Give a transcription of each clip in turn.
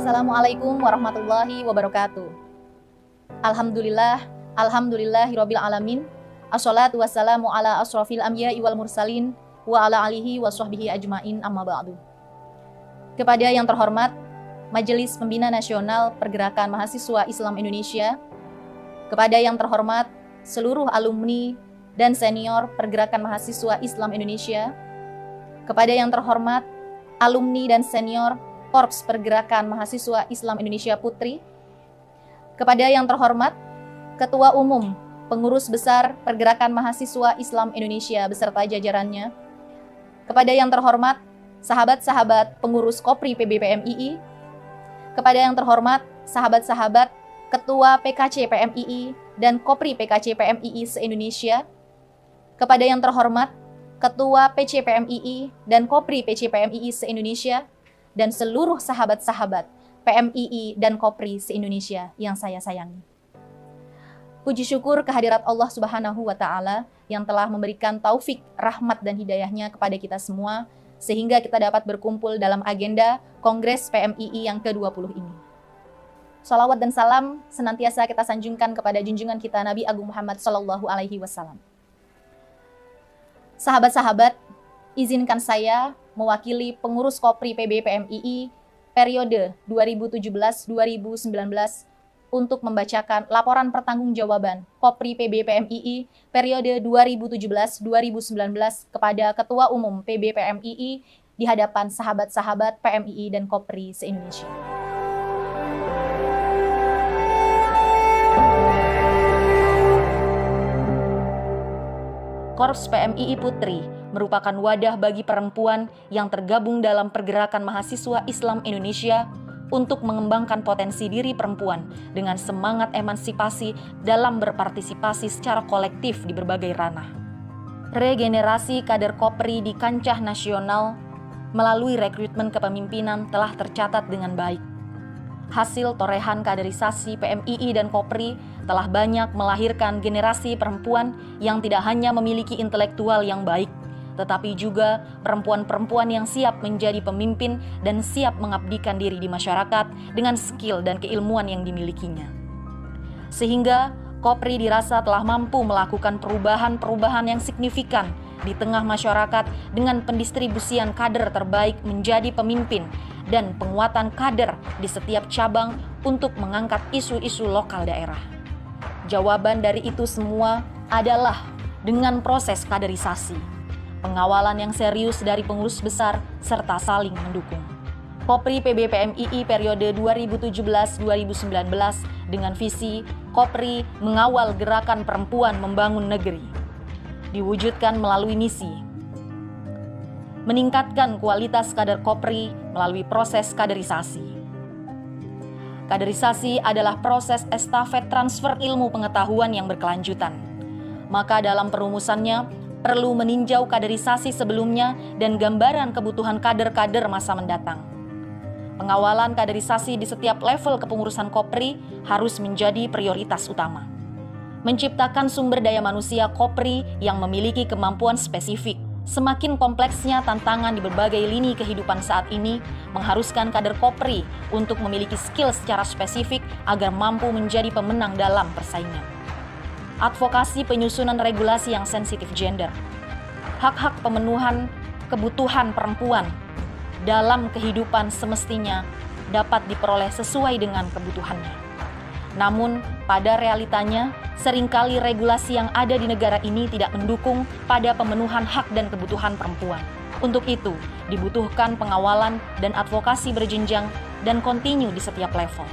Assalamualaikum warahmatullahi wabarakatuh. Alhamdulillahirabbil alamin. Assalatu wassalamu ala asrofil anbiya'i wal mursalin wa ala alihi wa sahbihi ajmain, amma ba'du. Kepada yang terhormat Majelis Pembina Nasional Pergerakan Mahasiswa Islam Indonesia, kepada yang terhormat seluruh alumni dan senior Pergerakan Mahasiswa Islam Indonesia, kepada yang terhormat alumni dan senior Korps Pergerakan Mahasiswa Islam Indonesia Putri, kepada yang terhormat Ketua Umum Pengurus Besar Pergerakan Mahasiswa Islam Indonesia beserta jajarannya, kepada yang terhormat sahabat-sahabat pengurus Kopri PBPMII, kepada yang terhormat sahabat-sahabat Ketua PKC PMII dan Kopri PKC PMII se-Indonesia, kepada yang terhormat Ketua PC PMII dan Kopri PC PMII se-Indonesia, dan seluruh sahabat-sahabat PMII dan Kopri se-Indonesia yang saya sayangi. Puji syukur kehadirat Allah Subhanahu wa Ta'ala yang telah memberikan taufik, rahmat, dan hidayahnya kepada kita semua, sehingga kita dapat berkumpul dalam agenda Kongres PMII yang ke-20 ini. Salawat dan salam senantiasa kita sanjungkan kepada junjungan kita Nabi Agung Muhammad Sallallahu Alaihi Wasallam. Sahabat-sahabat, izinkan saya mewakili pengurus Kopri PBPMII periode 2017-2019 untuk membacakan laporan pertanggungjawaban Kopri PBPMII periode 2017-2019 kepada Ketua Umum PBPMII di hadapan sahabat-sahabat PMII dan Kopri se-Indonesia. Korps PMII Putri merupakan wadah bagi perempuan yang tergabung dalam Pergerakan Mahasiswa Islam Indonesia untuk mengembangkan potensi diri perempuan dengan semangat emansipasi dalam berpartisipasi secara kolektif di berbagai ranah. Regenerasi kader Kopri di kancah nasional melalui rekrutmen kepemimpinan telah tercatat dengan baik. Hasil torehan kaderisasi PMII dan Kopri telah banyak melahirkan generasi perempuan yang tidak hanya memiliki intelektual yang baik, tetapi juga perempuan-perempuan yang siap menjadi pemimpin dan siap mengabdikan diri di masyarakat dengan skill dan keilmuan yang dimilikinya. Sehingga Kopri dirasa telah mampu melakukan perubahan-perubahan yang signifikan di tengah masyarakat dengan pendistribusian kader terbaik menjadi pemimpin dan penguatan kader di setiap cabang untuk mengangkat isu-isu lokal daerah. Jawaban dari itu semua adalah dengan proses kaderisasi, pengawalan yang serius dari pengurus besar, serta saling mendukung. Kopri PBPMII periode 2017-2019 dengan visi Kopri mengawal gerakan perempuan membangun negeri, diwujudkan melalui misi meningkatkan kualitas kader Kopri melalui proses kaderisasi. Kaderisasi adalah proses estafet transfer ilmu pengetahuan yang berkelanjutan. Maka dalam perumusannya, perlu meninjau kaderisasi sebelumnya dan gambaran kebutuhan kader-kader masa mendatang. Pengawalan kaderisasi di setiap level kepengurusan Kopri harus menjadi prioritas utama. Menciptakan sumber daya manusia Kopri yang memiliki kemampuan spesifik. Semakin kompleksnya tantangan di berbagai lini kehidupan saat ini mengharuskan kader Kopri untuk memiliki skill secara spesifik agar mampu menjadi pemenang dalam persaingan. Advokasi penyusunan regulasi yang sensitif gender, hak-hak pemenuhan kebutuhan perempuan dalam kehidupan semestinya dapat diperoleh sesuai dengan kebutuhannya. Namun, pada realitanya, seringkali regulasi yang ada di negara ini tidak mendukung pada pemenuhan hak dan kebutuhan perempuan. Untuk itu, dibutuhkan pengawalan dan advokasi berjenjang dan kontinu di setiap level.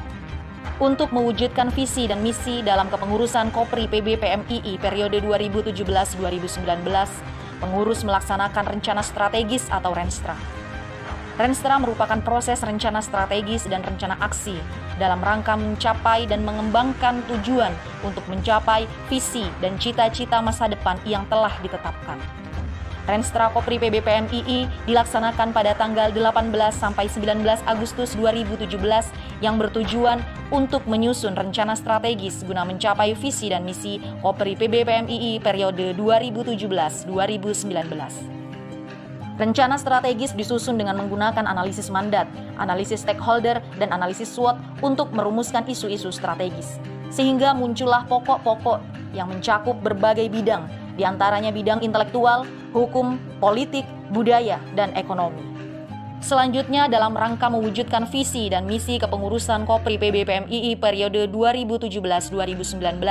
Untuk mewujudkan visi dan misi dalam kepengurusan Kopri PBPMII periode 2017-2019, pengurus melaksanakan rencana strategis atau Renstra. Renstra merupakan proses rencana strategis dan rencana aksi dalam rangka mencapai dan mengembangkan tujuan untuk mencapai visi dan cita-cita masa depan yang telah ditetapkan. Renstra Kopri PBPMII dilaksanakan pada tanggal 18 sampai 19 Agustus 2017 yang bertujuan untuk menyusun rencana strategis guna mencapai visi dan misi Kopri PBPMII periode 2017-2019. Rencana strategis disusun dengan menggunakan analisis mandat, analisis stakeholder, dan analisis SWOT untuk merumuskan isu-isu strategis. Sehingga muncullah pokok-pokok yang mencakup berbagai bidang, diantaranya bidang intelektual, hukum, politik, budaya, dan ekonomi. Selanjutnya, dalam rangka mewujudkan visi dan misi kepengurusan Kopri PBPMII periode 2017-2019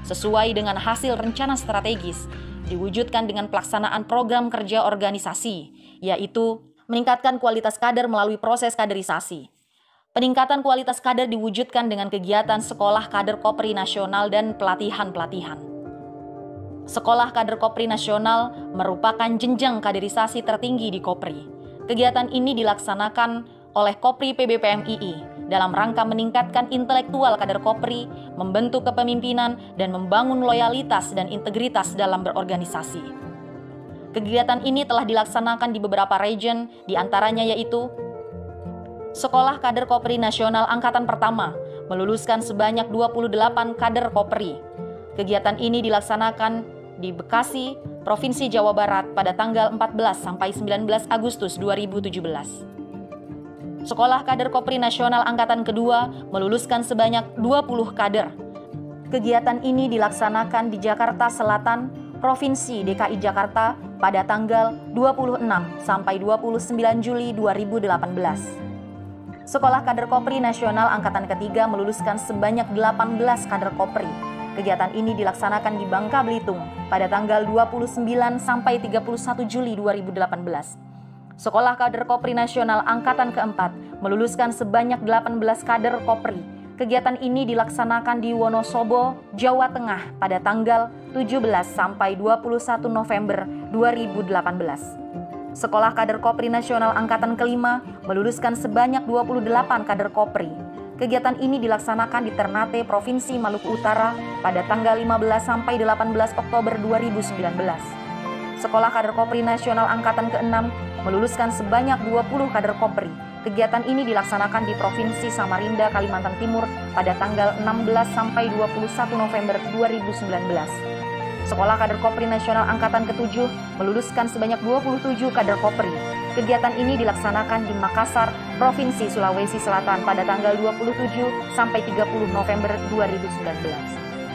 sesuai dengan hasil rencana strategis, diwujudkan dengan pelaksanaan program kerja organisasi, yaitu meningkatkan kualitas kader melalui proses kaderisasi. Peningkatan kualitas kader diwujudkan dengan kegiatan sekolah kader Kopri nasional dan pelatihan-pelatihan. Sekolah kader Kopri nasional merupakan jenjang kaderisasi tertinggi di Kopri. Kegiatan ini dilaksanakan oleh Kopri PBPMII dalam rangka meningkatkan intelektual kader Kopri, membentuk kepemimpinan, dan membangun loyalitas dan integritas dalam berorganisasi. Kegiatan ini telah dilaksanakan di beberapa region, diantaranya yaitu Sekolah Kader Kopri Nasional Angkatan Pertama, meluluskan sebanyak 28 kader Kopri. Kegiatan ini dilaksanakan di Bekasi, Provinsi Jawa Barat pada tanggal 14 sampai 19 Agustus 2017. Sekolah Kader Kopri Nasional Angkatan Kedua meluluskan sebanyak 20 kader. Kegiatan ini dilaksanakan di Jakarta Selatan, Provinsi DKI Jakarta pada tanggal 26 sampai 29 Juli 2018. Sekolah Kader Kopri Nasional Angkatan Ketiga meluluskan sebanyak 18 kader Kopri. Kegiatan ini dilaksanakan di Bangka Belitung pada tanggal 29 sampai 31 Juli 2018. Sekolah Kader Kopri Nasional Angkatan Keempat meluluskan sebanyak 18 kader Kopri. Kegiatan ini dilaksanakan di Wonosobo, Jawa Tengah pada tanggal 17 sampai 21 November 2018. Sekolah Kader Kopri Nasional Angkatan Kelima meluluskan sebanyak 28 kader Kopri. Kegiatan ini dilaksanakan di Ternate, Provinsi Maluku Utara pada tanggal 15 sampai 18 Oktober 2019. Sekolah Kader Kopri Nasional Angkatan ke-6 meluluskan sebanyak 20 kader Kopri. Kegiatan ini dilaksanakan di Provinsi Samarinda, Kalimantan Timur pada tanggal 16 sampai 21 November 2019. Sekolah Kader Kopri Nasional Angkatan ke-7 meluluskan sebanyak 27 kader Kopri. Kegiatan ini dilaksanakan di Makassar, Provinsi Sulawesi Selatan pada tanggal 27 sampai 30 November 2019.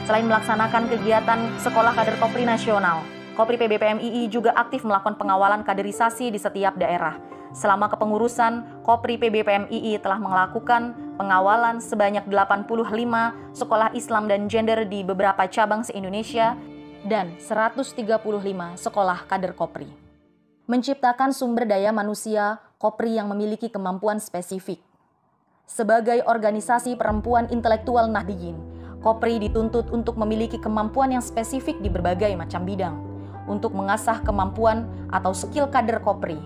Selain melaksanakan kegiatan Sekolah Kader Kopri Nasional, Kopri PBPMII juga aktif melakukan pengawalan kaderisasi di setiap daerah. Selama kepengurusan, Kopri PBPMII telah melakukan pengawalan sebanyak 85 sekolah Islam dan gender di beberapa cabang se-Indonesia dan 135 sekolah kader Kopri. Menciptakan sumber daya manusia Kopri yang memiliki kemampuan spesifik. Sebagai organisasi perempuan intelektual Nahdliyin, Kopri dituntut untuk memiliki kemampuan yang spesifik di berbagai macam bidang. Untuk mengasah kemampuan atau skill kader Kopri,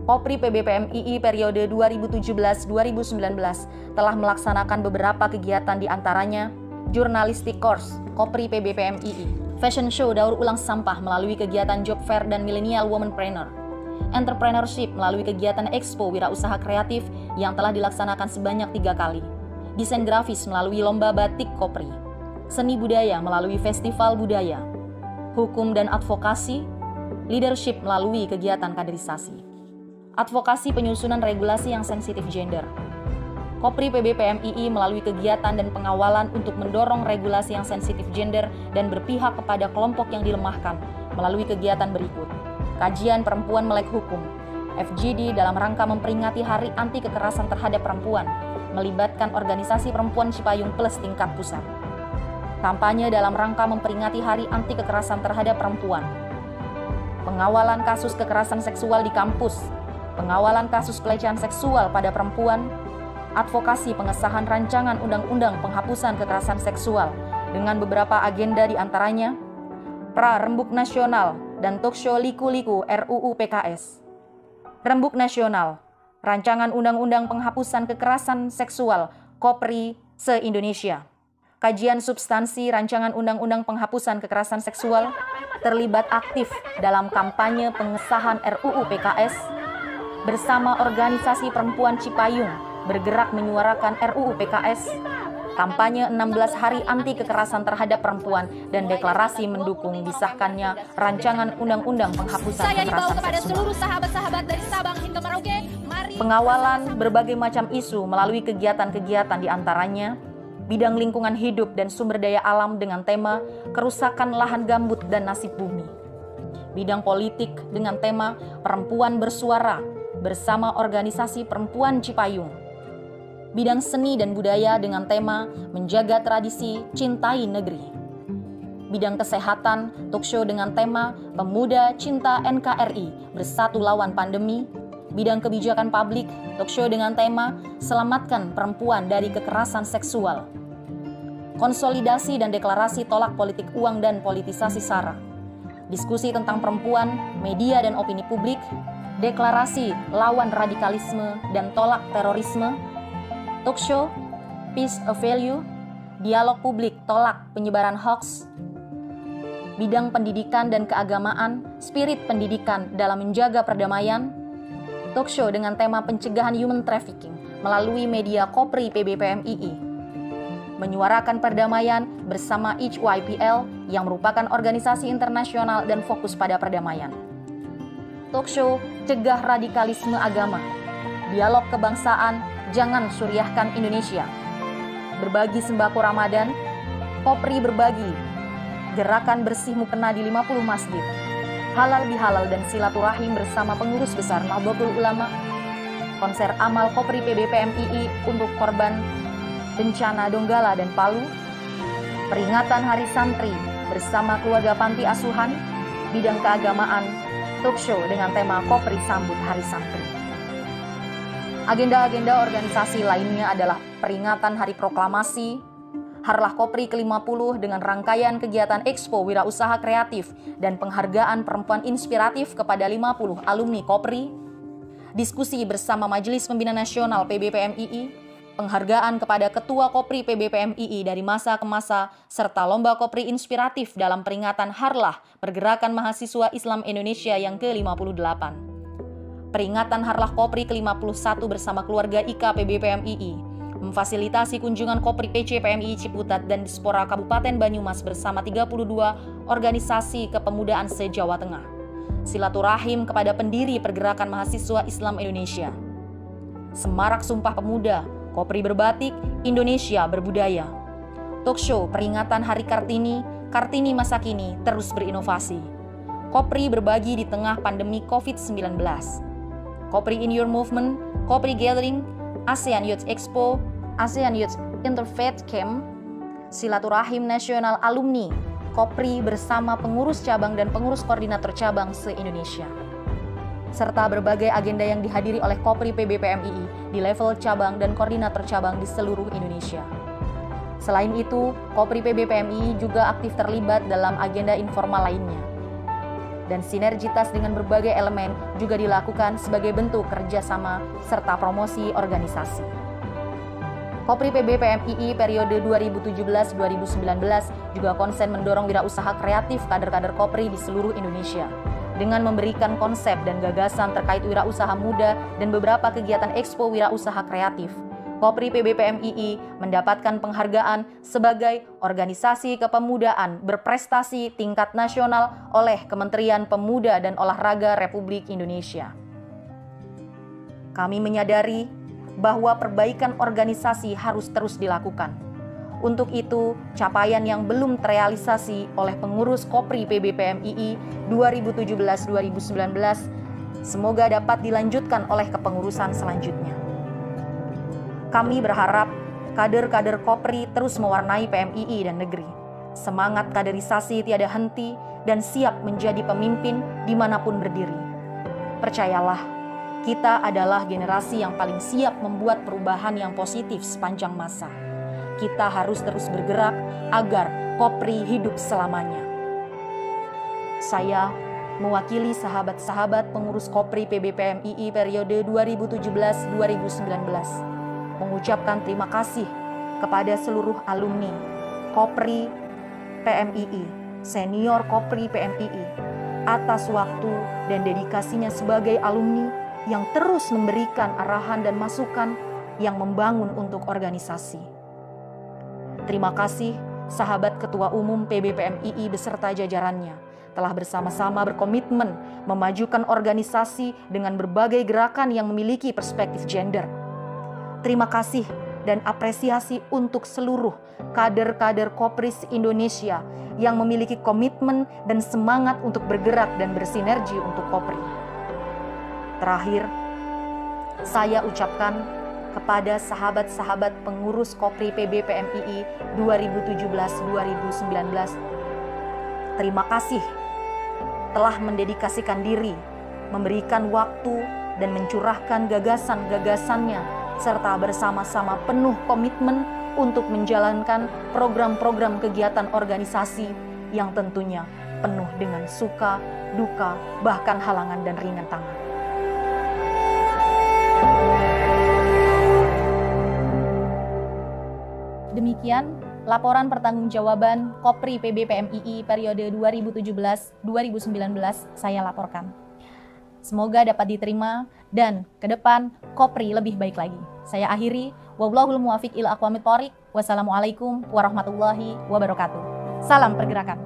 Kopri PBPMII periode 2017-2019 telah melaksanakan beberapa kegiatan diantaranya Journalistic Course Kopri PBPMII, Fashion Show Daur Ulang Sampah melalui kegiatan Job Fair dan Millennial Womanpreneur, Entrepreneurship melalui kegiatan Expo Wirausaha Kreatif yang telah dilaksanakan sebanyak 3 kali, Desain Grafis melalui Lomba Batik Kopri, Seni Budaya melalui Festival Budaya, Hukum dan Advokasi, Leadership melalui kegiatan kaderisasi, Advokasi penyusunan regulasi yang sensitif gender. Kopri PBPMII melalui kegiatan dan pengawalan untuk mendorong regulasi yang sensitif gender dan berpihak kepada kelompok yang dilemahkan melalui kegiatan berikut. Kajian Perempuan Melek Hukum, FGD dalam rangka memperingati Hari Anti Kekerasan Terhadap Perempuan, melibatkan organisasi perempuan Cipayung Plus tingkat pusat. Kampanye dalam rangka memperingati Hari Anti Kekerasan Terhadap Perempuan. Pengawalan kasus kekerasan seksual di kampus, pengawalan kasus pelecehan seksual pada perempuan, advokasi pengesahan rancangan undang-undang penghapusan kekerasan seksual dengan beberapa agenda diantaranya Pra-Rembuk Nasional dan Talkshow Liku-Liku RUU PKS. Rembuk Nasional, rancangan undang-undang penghapusan kekerasan seksual Kopri se-Indonesia. Kajian substansi rancangan undang-undang penghapusan kekerasan seksual, terlibat aktif dalam kampanye pengesahan RUU PKS, bersama organisasi perempuan Cipayung bergerak menyuarakan RUU PKS, kampanye 16 hari anti kekerasan terhadap perempuan, dan deklarasi mendukung disahkannya rancangan undang-undang penghapusan kekerasan kepada seksual. seluruh sahabat-sahabat dari Sabang hingga Merauke, mari Pengawalan berbagai macam isu melalui kegiatan-kegiatan diantaranya bidang lingkungan hidup dan sumber daya alam dengan tema kerusakan lahan gambut dan nasib bumi. Bidang politik dengan tema perempuan bersuara bersama organisasi perempuan Cipayung. Bidang seni dan budaya dengan tema menjaga tradisi, cintai negeri. Bidang kesehatan, talkshow dengan tema pemuda cinta NKRI bersatu lawan pandemi. Bidang kebijakan publik, talkshow dengan tema selamatkan perempuan dari kekerasan seksual. Konsolidasi dan deklarasi tolak politik uang dan politisasi SARA. Diskusi tentang perempuan, media dan opini publik, deklarasi lawan radikalisme dan tolak terorisme, talkshow, peace a value, dialog publik tolak penyebaran hoax, bidang pendidikan dan keagamaan, spirit pendidikan dalam menjaga perdamaian, talkshow dengan tema pencegahan human trafficking melalui media Kopri PBPMII, menyuarakan perdamaian bersama HYPL yang merupakan organisasi internasional dan fokus pada perdamaian. Talkshow cegah radikalisme agama, dialog kebangsaan, jangan suriahkan Indonesia, berbagi sembako Ramadan, Kopri berbagi, gerakan bersih mukena di 50 masjid, halal bihalal dan silaturahim bersama pengurus besar Nahdlatul Ulama, konser amal Kopri PBPMII untuk korban bencana Donggala dan Palu, peringatan Hari Santri bersama keluarga panti asuhan, bidang keagamaan, talkshow dengan tema Kopri sambut Hari Santri. Agenda-agenda organisasi lainnya adalah peringatan Hari Proklamasi, Harlah Kopri ke-50 dengan rangkaian kegiatan Expo Wirausaha Kreatif dan penghargaan perempuan inspiratif kepada 50 alumni Kopri, diskusi bersama Majelis Pembina Nasional PBPMII, penghargaan kepada Ketua Kopri PBPMII dari masa ke masa, serta lomba Kopri inspiratif dalam peringatan Harlah Pergerakan Mahasiswa Islam Indonesia yang ke-58. Peringatan Harlah Kopri ke-51 bersama keluarga IKA PBPMII, memfasilitasi kunjungan Kopri PC PMI Ciputat dan Dispora Kabupaten Banyumas bersama 32 organisasi kepemudaan se-Jawa Tengah. Silaturahim kepada pendiri Pergerakan Mahasiswa Islam Indonesia. Semarak Sumpah Pemuda, Kopri berbatik, Indonesia berbudaya. Talkshow peringatan Hari Kartini, Kartini masa kini terus berinovasi. Kopri berbagi di tengah pandemi COVID-19. Kopri in Your Movement, Kopri Gathering, ASEAN Youth Expo, ASEAN Youth Interfaith Camp, Silaturahim Nasional Alumni, Kopri bersama pengurus cabang dan pengurus koordinator cabang se-Indonesia, serta berbagai agenda yang dihadiri oleh Kopri PBPMII di level cabang dan koordinator cabang di seluruh Indonesia. Selain itu, Kopri PBPMII juga aktif terlibat dalam agenda informal lainnya. Dan sinergitas dengan berbagai elemen juga dilakukan sebagai bentuk kerjasama serta promosi organisasi. Kopri PBPMII periode 2017-2019 juga konsen mendorong wirausaha kreatif kader-kader Kopri di seluruh Indonesia dengan memberikan konsep dan gagasan terkait wirausaha muda dan beberapa kegiatan Expo Wirausaha Kreatif. Kopri PBPMII mendapatkan penghargaan sebagai organisasi kepemudaan berprestasi tingkat nasional oleh Kementerian Pemuda dan Olahraga Republik Indonesia. Kami menyadari bahwa perbaikan organisasi harus terus dilakukan. Untuk itu, capaian yang belum terrealisasi oleh pengurus Kopri PBPMII 2017-2019 semoga dapat dilanjutkan oleh kepengurusan selanjutnya. Kami berharap kader-kader Kopri terus mewarnai PMII dan negeri. Semangat kaderisasi tiada henti dan siap menjadi pemimpin dimanapun berdiri. Percayalah, kita adalah generasi yang paling siap membuat perubahan yang positif sepanjang masa. Kita harus terus bergerak agar Kopri hidup selamanya. Saya mewakili sahabat-sahabat pengurus Kopri PBPMII periode 2017-2019 mengucapkan terima kasih kepada seluruh alumni Kopri PMII, senior Kopri PMII atas waktu dan dedikasinya sebagai alumni yang terus memberikan arahan dan masukan yang membangun untuk organisasi. terima kasih sahabat Ketua Umum PBPMII beserta jajarannya telah bersama-sama berkomitmen memajukan organisasi dengan berbagai gerakan yang memiliki perspektif gender. Terima kasih dan apresiasi untuk seluruh kader-kader Kopris Indonesia yang memiliki komitmen dan semangat untuk bergerak dan bersinergi untuk Kopri. Terakhir, saya ucapkan kepada sahabat-sahabat pengurus Kopri PBPMII 2017-2019, terima kasih telah mendedikasikan diri, memberikan waktu dan mencurahkan gagasan-gagasannya serta bersama-sama penuh komitmen untuk menjalankan program-program kegiatan organisasi yang tentunya penuh dengan suka, duka, bahkan halangan dan rintangan. Demikian laporan pertanggungjawaban Kopri PBPMII periode 2017-2019 saya laporkan. Semoga dapat diterima dan ke depan Kopri lebih baik lagi. Saya akhiri, wallahul muwaffiq ila aqwamit thoriq. Wassalamualaikum warahmatullahi wabarakatuh. Salam pergerakan.